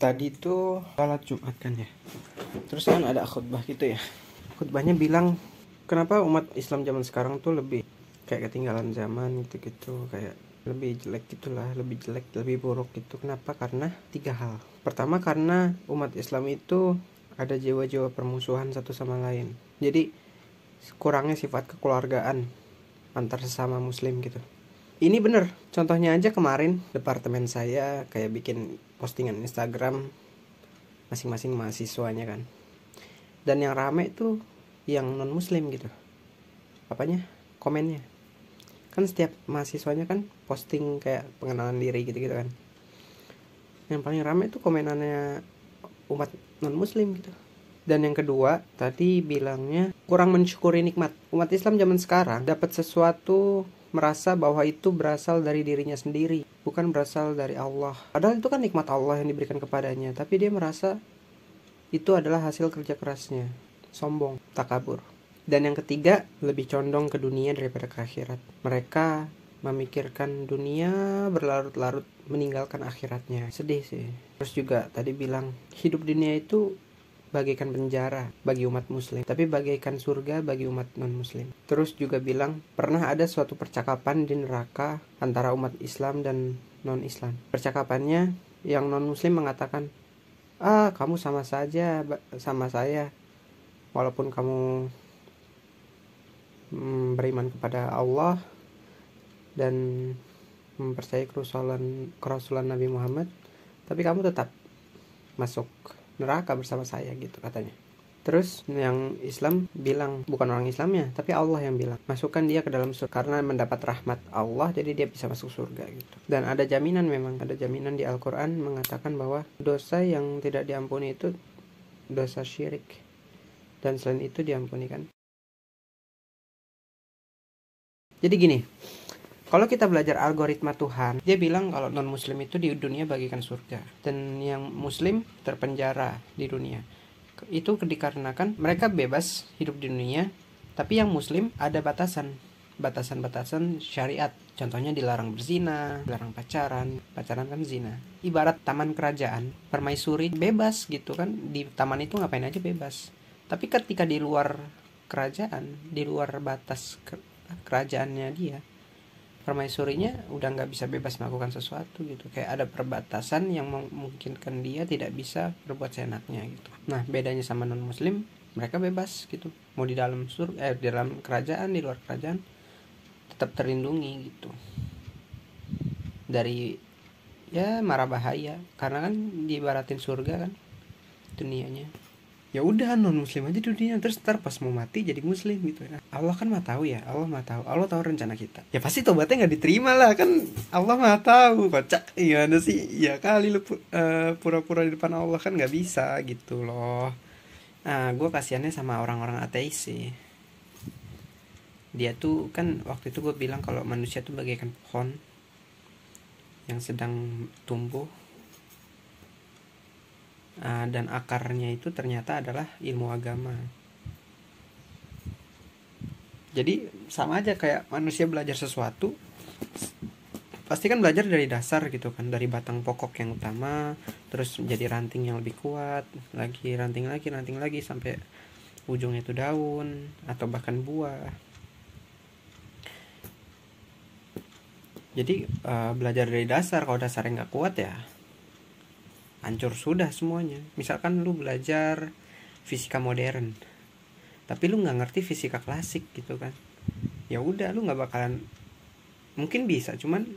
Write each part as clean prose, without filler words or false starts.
Tadi tuh sholat Jumat kan ya. Terus kan ada khutbah gitu ya. Khutbahnya bilang kenapa umat Islam zaman sekarang tuh lebih kayak ketinggalan zaman gitu-gitu, kayak lebih jelek gitulah, lebih jelek, lebih buruk gitu. Kenapa? Karena 3 hal. Pertama, karena umat Islam itu ada jiwa-jiwa permusuhan satu sama lain. Jadi kurangnya sifat kekeluargaan antar sesama muslim gitu. Ini bener, contohnya aja kemarin departemen saya kayak bikin postingan Instagram masing-masing mahasiswanya kan. Dan yang rame tuh yang non muslim gitu. Apanya? Komennya. Kan setiap mahasiswanya kan posting kayak pengenalan diri gitu-gitu kan. Yang paling rame tuh komenannya umat non muslim gitu. Dan yang kedua, tadi bilangnya kurang mensyukuri nikmat. Umat Islam zaman sekarang dapat sesuatu merasa bahwa itu berasal dari dirinya sendiri, bukan berasal dari Allah. Padahal itu kan nikmat Allah yang diberikan kepadanya, tapi dia merasa itu adalah hasil kerja kerasnya. Sombong, takabur. Dan yang ketiga, lebih condong ke dunia daripada ke akhirat. Mereka memikirkan dunia berlarut-larut, meninggalkan akhiratnya. Sedih sih. Terus juga tadi bilang, hidup dunia itu bagaikan penjara bagi umat muslim, tapi bagaikan surga bagi umat non muslim. Terus juga bilang pernah ada suatu percakapan di neraka antara umat Islam dan non Islam. Percakapannya yang non muslim mengatakan, kamu sama saja sama saya, walaupun kamu beriman kepada Allah dan mempercayai kerasulan Nabi Muhammad, tapi kamu tetap masuk neraka bersama saya gitu katanya. Terus yang Islam bilang, bukan orang Islamnya, tapi Allah yang bilang, masukkan dia ke dalam surga karena mendapat rahmat Allah, jadi dia bisa masuk surga gitu. Dan ada jaminan, memang ada jaminan di Al-Quran mengatakan bahwa dosa yang tidak diampuni itu dosa syirik, dan selain itu diampuni kan. Jadi gini, kalau kita belajar algoritma Tuhan, dia bilang kalau non-muslim itu di dunia bagikan surga, dan yang muslim terpenjara di dunia. Itu dikarenakan mereka bebas hidup di dunia, tapi yang muslim ada batasan syariat. Contohnya dilarang berzina, dilarang pacaran kan zina. Ibarat taman kerajaan, permaisuri bebas gitu kan, di taman itu ngapain aja bebas. Tapi ketika di luar kerajaan, di luar batas kerajaannya dia, permaisurinya udah nggak bisa bebas melakukan sesuatu gitu, kayak ada perbatasan yang memungkinkan dia tidak bisa berbuat seenaknya gitu. Nah, bedanya sama non muslim, mereka bebas gitu, mau di dalam di dalam kerajaan, di luar kerajaan tetap terlindungi gitu dari mara bahaya, karena kan diibaratin surga kan dunianya. Ya udah, non muslim aja dunia, terus ntar pas mau mati jadi muslim gitu. Nah, Allah kan mah tahu ya, Allah tahu rencana kita. Ya pasti tobatnya nggak diterima lah kan, Allah mah tahu. Kocak gimana sih? Ya kali lu pura-pura di depan Allah, kan nggak bisa gitu loh. Nah, gue kasihannya sama orang-orang ateis sih. Dia tuh kan waktu itu gue bilang kalau manusia tuh bagaikan pohon yang sedang tumbuh, dan akarnya itu ternyata adalah ilmu agama. Jadi sama aja kayak manusia belajar sesuatu, pasti kan belajar dari dasar gitu kan, dari batang pokok yang utama, terus jadi ranting yang lebih kuat, lagi ranting lagi sampai ujungnya itu daun atau bahkan buah. Jadi belajar dari dasar. Kalau dasarnya nggak kuat ya hancur sudah semuanya. Misalkan lu belajar fisika modern, tapi lu nggak ngerti fisika klasik gitu kan, ya udah lu nggak bakalan, mungkin bisa, cuman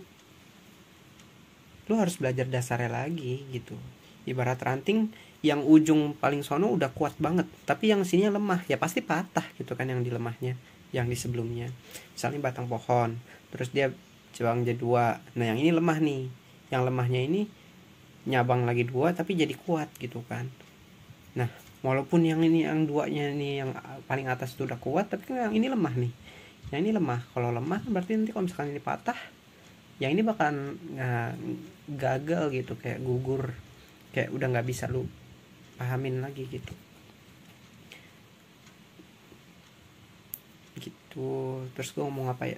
lu harus belajar dasarnya lagi gitu. Ibarat ranting yang ujung paling sono udah kuat banget, tapi yang sini lemah, ya pasti patah gitu kan yang di lemahnya, yang di sebelumnya. Misalnya batang pohon, terus dia cabang jadi 2, nah yang ini lemah nih, yang lemahnya ini nyabang lagi 2 tapi jadi kuat gitu kan. Nah, walaupun yang ini, yang 2-nya ini yang paling atas itu udah kuat, tapi kan yang ini lemah nih. Yang ini lemah. Kalau lemah berarti nanti kalau misalkan ini patah, yang ini bakalan gagal gitu, kayak gugur, kayak udah nggak bisa lu pahamin lagi gitu. Gitu. Terus gue ngomong apa ya?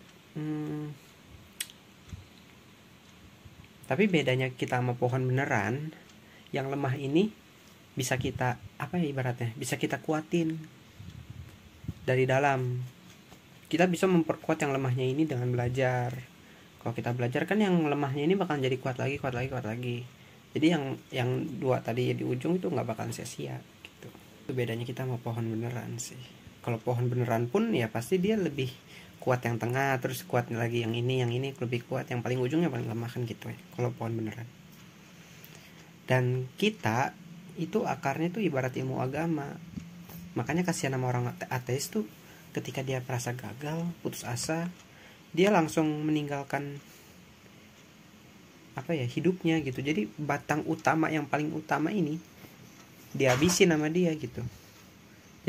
Tapi bedanya kita sama pohon beneran, yang lemah ini bisa kita apa ya, ibaratnya bisa kita kuatin dari dalam. Kita bisa memperkuat yang lemahnya ini dengan belajar. Kalau kita belajar kan yang lemahnya ini bakal jadi kuat lagi, kuat lagi, kuat lagi. Jadi yang dua tadi di ujung itu nggak bakalan sia-sia gitu. Itu bedanya kita sama pohon beneran sih. Kalau pohon beneran pun ya pasti dia lebih kuat yang tengah, terus kuat lagi yang ini lebih kuat, yang paling ujungnya paling lemah kan gitu ya. Kalau pohon beneran. Dan kita itu akarnya tuh ibarat ilmu agama. Makanya kasihan sama orang ateis tuh, ketika dia merasa gagal, putus asa, dia langsung meninggalkan apa ya, hidupnya gitu. Jadi batang utama yang paling utama ini dihabisin sama dia gitu.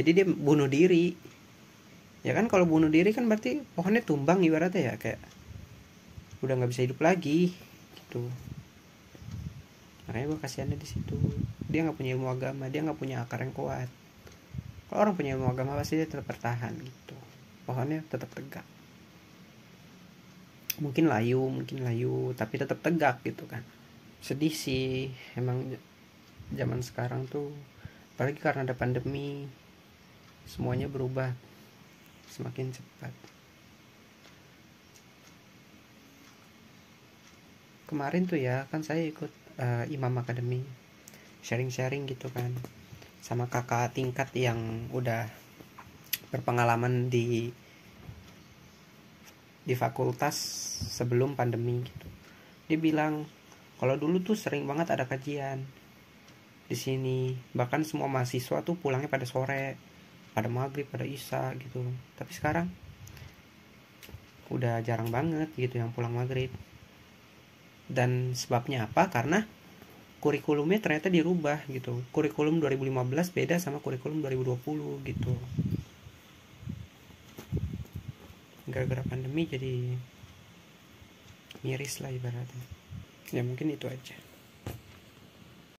Jadi dia bunuh diri. Ya kan, kalau bunuh diri kan berarti pohonnya tumbang ibaratnya ya, kayak udah nggak bisa hidup lagi gitu. Makanya gue kasihannya di situ. Dia nggak punya ilmu agama, dia nggak punya akar yang kuat. Kalau orang punya ilmu agama pasti dia tetap bertahan gitu. Pohonnya tetap tegak. Mungkin layu, tapi tetap tegak gitu kan. Sedih sih, emang zaman sekarang tuh, apalagi karena ada pandemi, semuanya berubah semakin cepat. Kemarin tuh ya, kan saya ikut Imam Academy, sharing-sharing gitu kan, sama kakak tingkat yang udah berpengalaman di fakultas sebelum pandemi gitu. Dia bilang kalau dulu tuh sering banget ada kajian di sini, bahkan semua mahasiswa tuh pulangnya pada sore, pada maghrib, pada isya gitu. Tapi sekarang udah jarang banget gitu yang pulang maghrib. Dan sebabnya apa? Karena kurikulumnya ternyata dirubah gitu. Kurikulum 2015 beda sama kurikulum 2020 gitu. Gara-gara pandemi jadi miris lah ibaratnya. Ya mungkin itu aja.